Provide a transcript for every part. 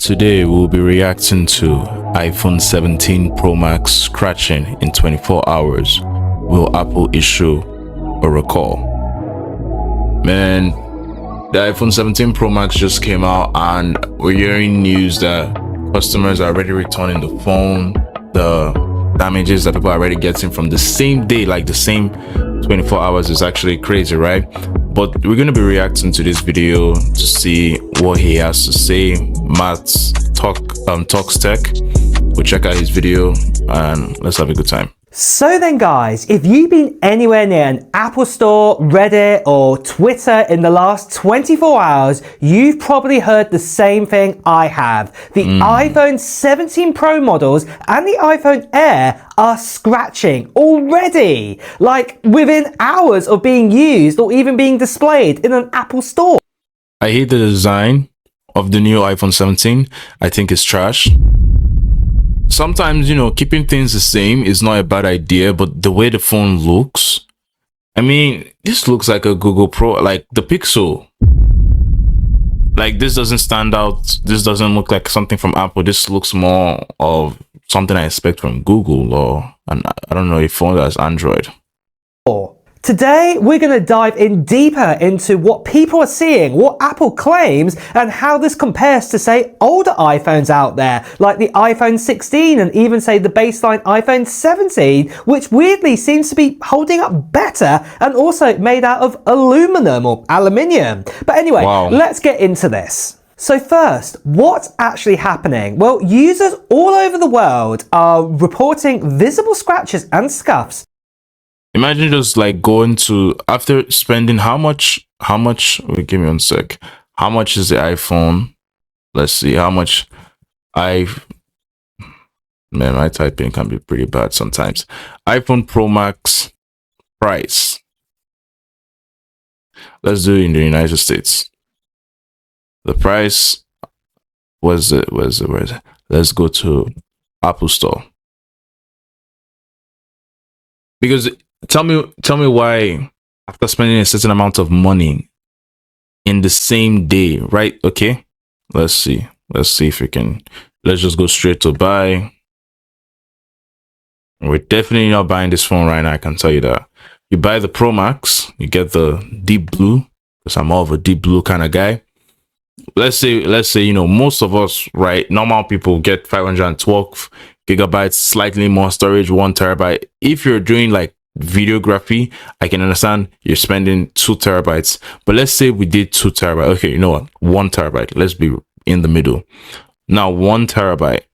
Today we'll be reacting to iPhone 17 Pro Max scratching in 24 hours. Will Apple issue a recall? Man, the iPhone 17 Pro Max just came out and we're hearing news that customers are already returning the phone. The damages that people are already getting from the same day, like the same 24 hours, is actually crazy, right? But we're going to be reacting to this video to see what he has to say. Matt's Talks Tech. We'll check out his video and let's have a good time. So then guys, if you've been anywhere near an Apple Store, Reddit or Twitter in the last 24 hours, you've probably heard the same thing I have. The iPhone 17 Pro models and the iPhone Air are scratching already, like within hours of being used or even being displayed in an Apple Store. I hate the design of the new iPhone 17. I think it's trash. Sometimes, keeping things the same is not a bad idea, but the way the phone looks, I mean, this looks like a Google Pro, like the Pixel. Like, this doesn't stand out. This doesn't look like something from Apple. This looks more of something I expect from Google or, and I don't know, a phone that's Android. Today, we're going to dive in deeper into what people are seeing, what Apple claims, and how this compares to, say, older iPhones out there, like the iPhone 16 and even, say, the baseline iPhone 17, which weirdly seems to be holding up better and also made out of aluminum or aluminium. But anyway, Let's get into this. So first, what's actually happening? Well, users all over the world are reporting visible scratches and scuffs. Imagine just like going to, after spending how much, wait, give me 1 sec. How much is the iPhone? Let's see how much man, my typing can be pretty bad sometimes. iPhone Pro Max price. Let's do it in the United States. The price was it? Where is it? Let's go to Apple Store. Because tell me why, after spending a certain amount of money in the same day, right? Okay, let's see if we can. Let's just go straight to buy. We're definitely not buying this phone right now, I can tell you that. You buy the Pro Max, you get the deep blue, because I'm more of a deep blue kind of guy. Let's say most of us, right, normal people get 512 gigabytes, slightly more storage, 1 terabyte. If you're doing like videography, I can understand you're spending 2 terabytes, but let's say we did 2 terabyte. Okay, you know what, 1 terabyte, let's be in the middle. Now 1 terabyte,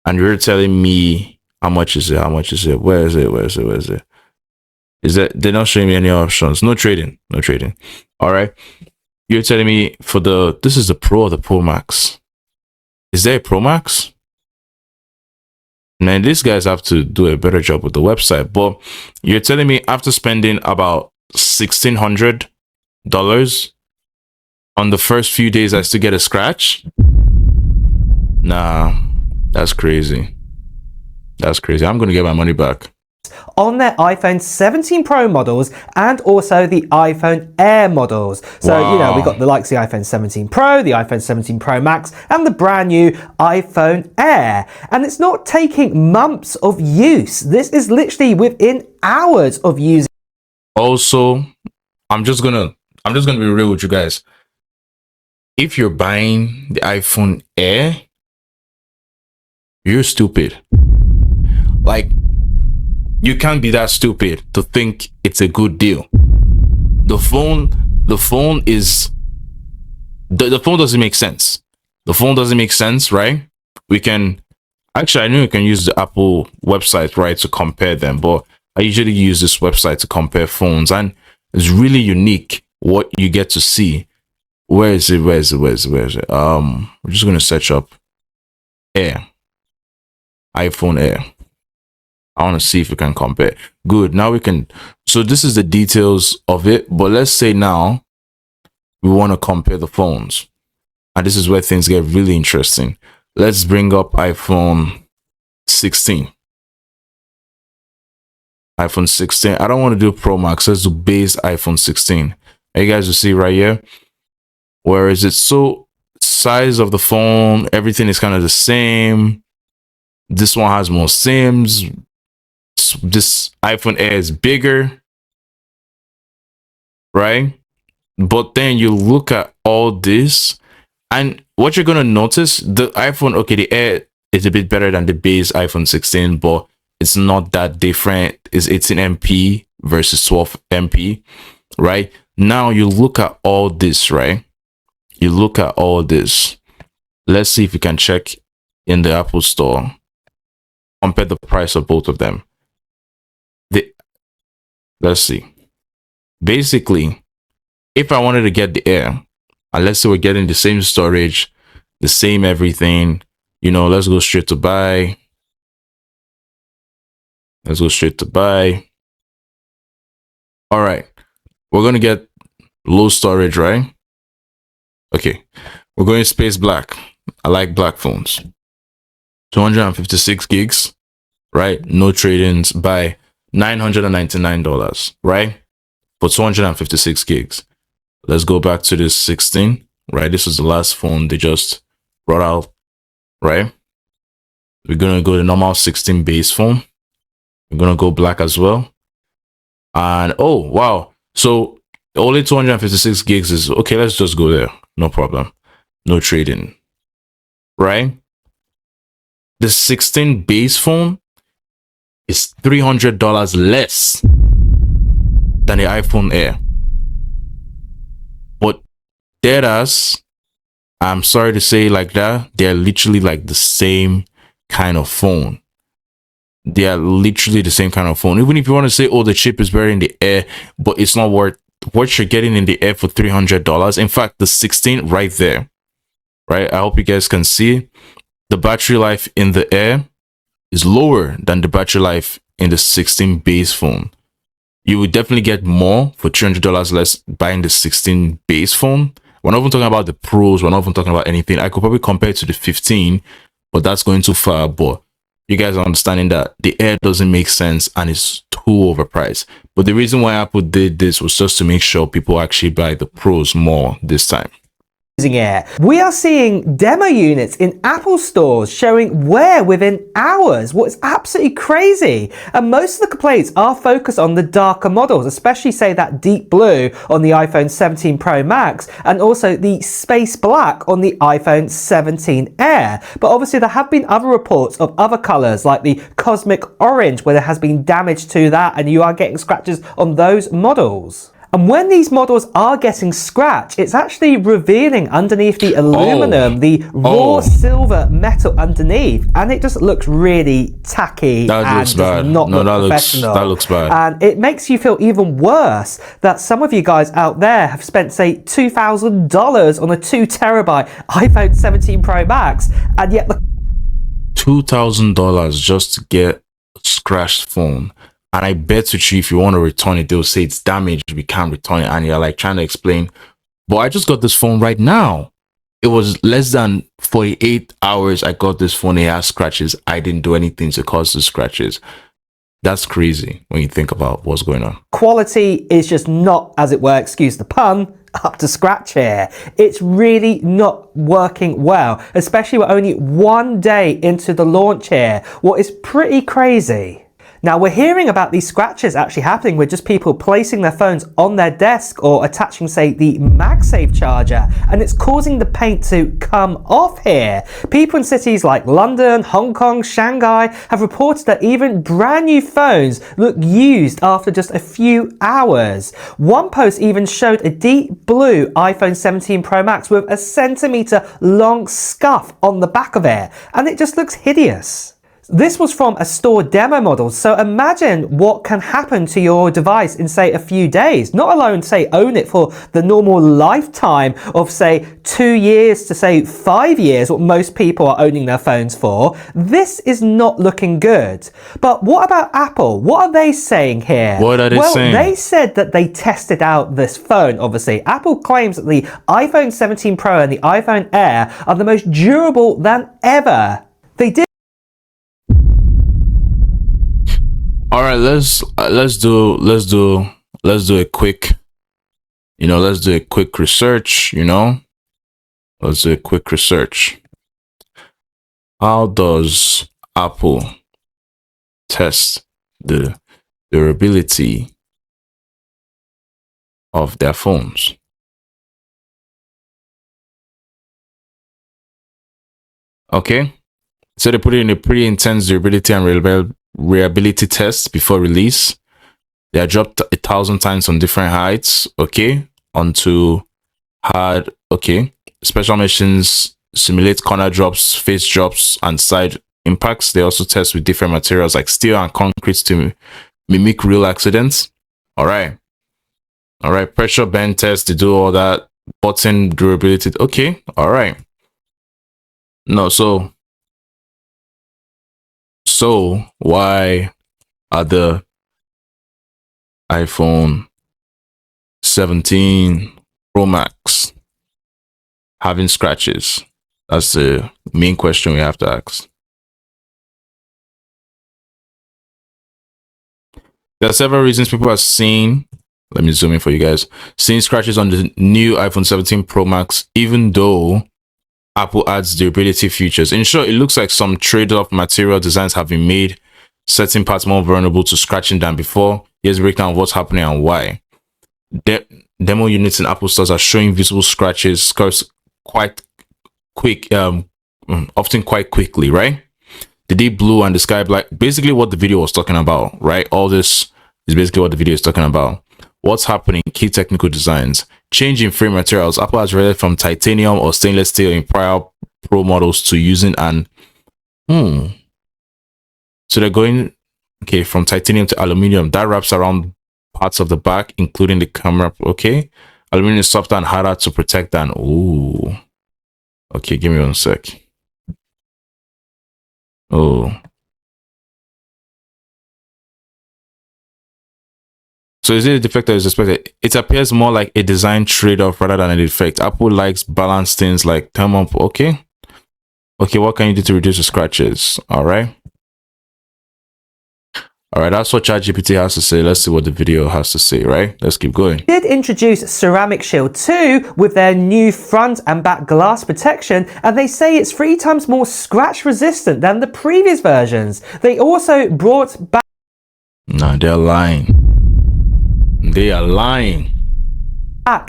and you're telling me how much is it? Where is it? Is that they're not showing me any options? No trading. All right, you're telling me for this is the Pro or the Pro Max? Is there a Pro Max? Man, these guys have to do a better job with the website. But you're telling me after spending about $1,600 on the first few days, I still get a scratch? Nah, that's crazy. I'm gonna get my money back. On their iPhone 17 Pro models and also the iPhone Air models. So, we got the likes of the iPhone 17 Pro, the iPhone 17 Pro Max, and the brand new iPhone Air. And it's not taking months of use. This is literally within hours of using. Also, I'm just gonna be real with you guys. If you're buying the iPhone Air, you're stupid. Like, you can't be that stupid to think it's a good deal. The phone doesn't make sense. The phone doesn't make sense, right? We can actually, I know you can use the Apple website, right, to compare them, but I usually use this website to compare phones, and it's really unique what you get to see. Where is it? We're just gonna search up Air, iPhone Air. I want to see if we can compare. Good. Now we can. So this is the details of it. But let's say now we want to compare the phones. And this is where things get really interesting. Let's bring up iPhone 16. iPhone 16. I don't want to do Pro Max. Let's do base iPhone 16. You guys will see right here. Where is it? So size of the phone, everything is kind of the same. This one has more SIMs. This iPhone Air is bigger, right? But then you look at all this, and what you're gonna notice, the iPhone, okay, the Air is a bit better than the base iPhone 16, but it's not that different. It's 18 MP versus 12 MP, right? Now you look at all this, right? You look at all this. Let's see if you can check in the Apple Store. Compare the price of both of them. Let's see. Basically, if I wanted to get the Air, and let's say we're getting the same storage, the same everything, you know, let's go straight to buy. Let's go straight to buy. All right. We're going to get low storage, right? Okay. We're going space black. I like black phones. 256 gigs, right? No trade-ins, by $999, right? For 256 gigs. Let's go back to this 16, right? This was the last phone they just brought out, right? We're going to go to normal 16 base phone. We're going to go black as well. And oh, wow. So only 256 gigs is okay. Let's just go there. No problem. No trading, right? The 16 base phone is $300 less than the iPhone Air. But deadass, I'm sorry to say like that, they're literally like the same kind of phone. They are literally the same kind of phone. Even if you want to say, oh, the chip is better in the Air, but it's not worth what you're getting in the Air for $300. In fact, the 16 right there, right? I hope you guys can see the battery life in the Air is lower than the battery life in the 16 base phone. You would definitely get more for $300 less buying the 16 base phone. We're not even talking about the Pros. We're not even talking about anything. I could probably compare it to the 15, but that's going too far. But you guys are understanding that the Air doesn't make sense and it's too overpriced. But the reason why Apple did this was just to make sure people actually buy the Pros more this time. Air. We are seeing demo units in Apple stores showing wear within hours. What's absolutely crazy. And most of the complaints are focused on the darker models, especially say that deep blue on the iPhone 17 Pro Max and also the space black on the iPhone 17 Air. But obviously there have been other reports of other colors like the cosmic orange where there has been damage to that and you are getting scratches on those models. And when these models are getting scratched, it's actually revealing underneath the aluminum, the raw silver metal underneath. And it just looks really tacky and looks bad. not professional. That looks bad. And it makes you feel even worse that some of you guys out there have spent, say, $2,000 on a 2 terabyte iPhone 17 Pro Max. And yet the $2,000 just to get a scratched phone. And I bet with you, if you want to return it, they'll say it's damaged, we can't return it. And you're like trying to explain, but I just got this phone right now. It was less than 48 hours I got this phone. It has scratches. I didn't do anything to cause the scratches. That's crazy when you think about what's going on. Quality is just not, as it were, excuse the pun, up to scratch here. It's really not working well, especially we're only 1 day into the launch here. What is pretty crazy. Now we're hearing about these scratches actually happening with just people placing their phones on their desk or attaching, say, the MagSafe charger, and it's causing the paint to come off here. People in cities like London, Hong Kong, Shanghai have reported that even brand new phones look used after just a few hours. One post even showed a deep blue iPhone 17 Pro Max with a centimeter long scuff on the back of it, and it just looks hideous. This was from a store demo model, so imagine what can happen to your device in, say, a few days. Not alone, say, own it for the normal lifetime of, say, 2 years to, say, 5 years, what most people are owning their phones for. This is not looking good. But what about Apple? What are they saying here? What are they saying? Well, they said that they tested out this phone, obviously. Apple claims that the iPhone 17 Pro and the iPhone Air are the most durable than ever. They did. All right, let's do a quick, let's do a quick research, Let's do a quick research. How does Apple test the durability of their phones? Okay, so they put it in a pretty intense durability and reliability test before release. They are dropped 1,000 times on different heights, okay, onto hard, okay. Special machines simulate corner drops, face drops, and side impacts. They also test with different materials like steel and concrete to mimic real accidents. All right. Pressure bend test, they do all that. Button durability. Okay. All right. No, so why are the iPhone 17 Pro Max having scratches? That's the main question we have to ask. There are several reasons people are seeing, let me zoom in for you guys, seeing scratches on the new iPhone 17 Pro Max, even though Apple adds durability features. In short, it looks like some trade-off material designs have been made, certain parts more vulnerable to scratching than before. Here's a breakdown of what's happening and why. Demo units in Apple stores are showing visible scratches quite quick, often quite quickly, right? The deep blue and the sky black, basically what the video was talking about, right? All this is basically what the video is talking about. What's happening? Key technical designs. Change in frame materials. Apple has read from titanium or stainless steel in prior Pro models to using an so they're going from titanium to aluminum. That wraps around parts of the back, including the camera. Okay. Aluminum is softer and harder to protect than okay, give me 1 sec. So is it a defect that is expected? It appears more like a design trade-off rather than a defect. Apple likes balanced things like thermal. Okay, what can you do to reduce the scratches? All right, that's what ChatGPT has to say. Let's see what the video has to say, right? Let's keep going. Did introduce Ceramic Shield 2 with their new front and back glass protection, and they say it's 3 times more scratch resistant than the previous versions. They also brought back... No, they're lying. They are lying.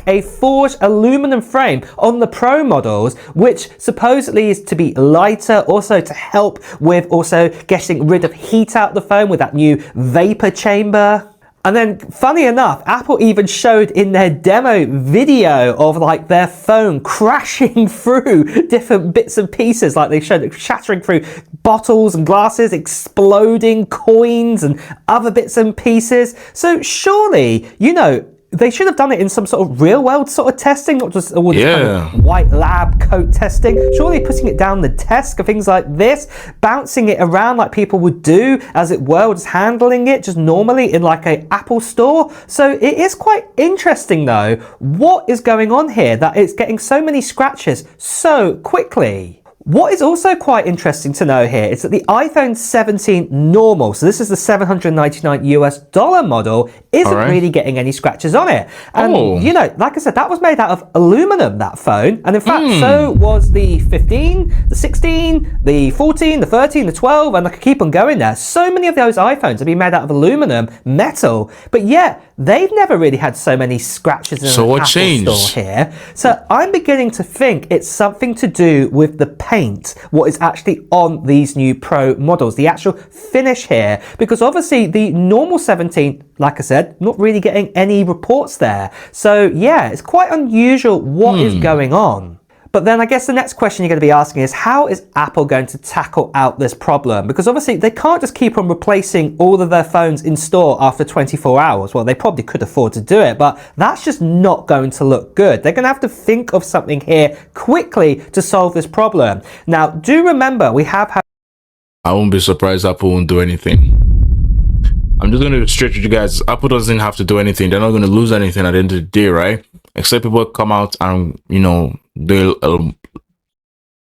A forged aluminum frame on the Pro models, which supposedly is to be lighter, also to help with also getting rid of heat out the phone with that new vapor chamber. And then, funny enough, Apple even showed in their demo video of like their phone crashing through different bits and pieces, like they showed it shattering through bottles and glasses, exploding coins and other bits and pieces. So surely, you know, they should have done it in some sort of real world sort of testing, not just all this kind of white lab coat testing. Surely putting it down the desk or things like this, bouncing it around like people would do, as it were, just handling it just normally in like a Apple store. So it is quite interesting though, what is going on here that it's getting so many scratches so quickly. What is also quite interesting to know here is that the iPhone 17 normal, so this is the $799 model, isn't really getting any scratches on it. And you know, like I said, that was made out of aluminum, that phone. And in fact, so was the 15, the 16, the 14, the 13, the 12, and I could keep on going there. So many of those iPhones have been made out of aluminum, metal, but yet they've never really had so many scratches in an Apple store here. So I'm beginning to think it's something to do with the paint, what is actually on these new Pro models, the actual finish here, because obviously the normal 17, like I said, not really getting any reports there. So yeah, it's quite unusual what is going on. But then I guess the next question you're going to be asking is, how is Apple going to tackle out this problem? Because obviously they can't just keep on replacing all of their phones in store after 24 hours. Well, they probably could afford to do it, but that's just not going to look good. They're going to have to think of something here quickly to solve this problem. Now, do remember, we have had... I won't be surprised Apple won't do anything. I'm just going to be straight with you guys. Apple doesn't have to do anything. They're not going to lose anything at the end of the day, right? Except people come out and, you know, they'll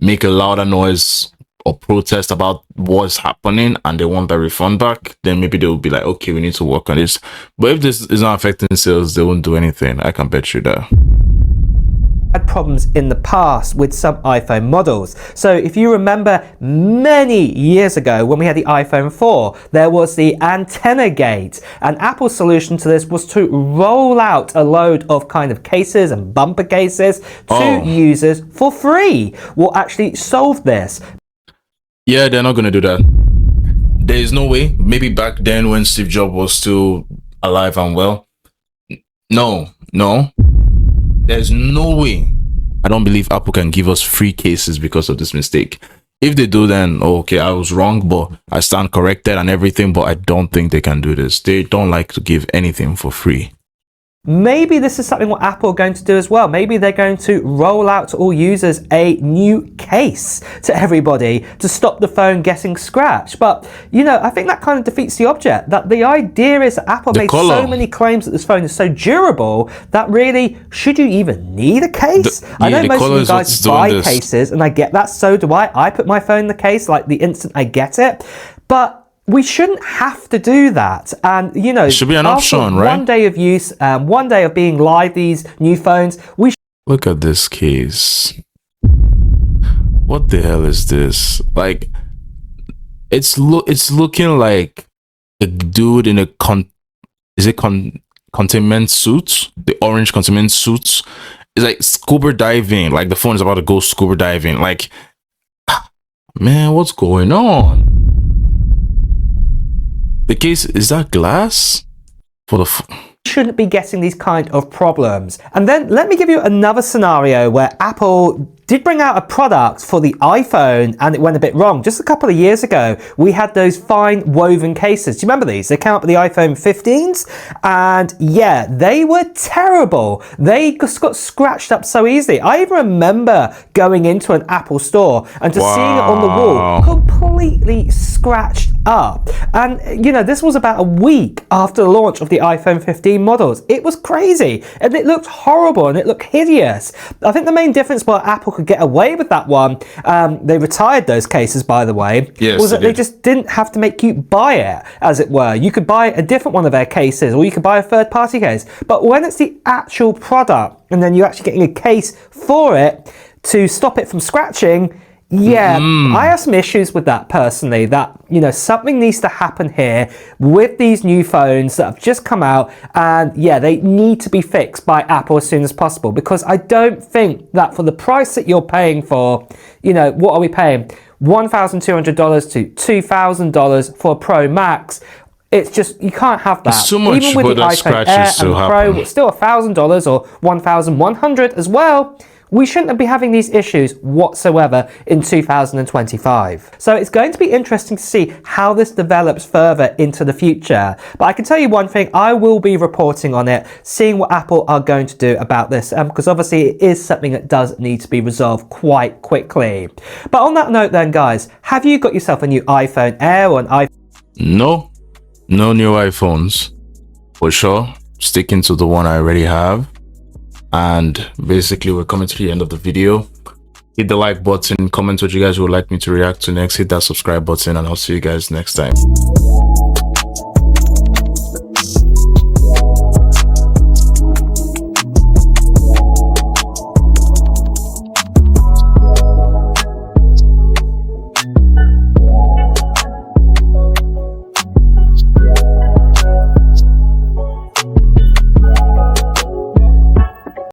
make a louder noise or protest about what's happening and they want their refund back. Then maybe they'll be like, okay, we need to work on this. But if this is not affecting sales, they won't do anything. I can bet you that. had problems in the past with some iPhone models. So if you remember many years ago when we had the iPhone 4, there was the antenna gate, and Apple's solution to this was to roll out a load of kind of cases and bumper cases to users for free. What actually solved this? Yeah, they're not going to do that. There is no way. Maybe back then when Steve Jobs was still alive and well. No. There's no way. I don't believe Apple can give us free cases because of this mistake. If they do, then okay, I was wrong, but I stand corrected and everything, but I don't think they can do this. They don't like to give anything for free. Maybe this is something what Apple are going to do as well. Maybe they're going to roll out to all users a new case to everybody to stop the phone getting scratched. But, you know, I think that kind of defeats the object. That the idea is that Apple made so many claims that this phone is so durable that really, should you even need a case? I know most of you guys buy cases, and I get that, so do I. I put my phone in the case like the instant I get it. But we shouldn't have to do that. And, you know, it should be an option, right? One day of use, one day of being live, these new phones, we look at this case. What the hell is this? Like, it's looking like a dude in a containment suit, the orange containment suits. It's like scuba diving, like the phone is about to go scuba diving. Like, man, what's going on? The case, is that glass? For the shouldn't be getting these kind of problems. And then let me give you another scenario where Apple did bring out a product for the iPhone and it went a bit wrong. Just a couple of years ago, we had those fine woven cases. Do you remember these? They came out with the iPhone 15s, and yeah, they were terrible. They just got scratched up so easily. I even remember going into an Apple store and just seeing it on the wall, completely scratched up. And you know, this was about a week after the launch of the iPhone 15 models. It was crazy, and it looked horrible, and it looked hideous. I think the main difference why Apple could get away with that one, they retired those cases, by the way, was that they just didn't have to make you buy it, as it were. You could buy a different one of their cases, or you could buy a third-party case. But when it's the actual product, and then you're actually getting a case for it to stop it from scratching, yeah, I have some issues with that personally, that, you know, something needs to happen here with these new phones that have just come out, and yeah, they need to be fixed by Apple as soon as possible, because I don't think that for the price that you're paying for, you know, what are we paying? $1,200 to $2,000 for a Pro Max. It's just, you can't have that. It's too much. Even with the iPhone Air and the Pro, it's still $1,000 or $1,100 as well. We shouldn't be having these issues whatsoever in 2025. So it's going to be interesting to see how this develops further into the future. But I can tell you one thing, I will be reporting on it, seeing what Apple are going to do about this, because obviously it is something that does need to be resolved quite quickly. But on that note then, guys, have you got yourself a new iPhone Air or an iPhone? No new iPhones. For sure, sticking to the one I already have. And basically, we're coming to the end of the video. Hit the like button, comment what you guys would like me to react to next, hit that subscribe button, and I'll see you guys next time.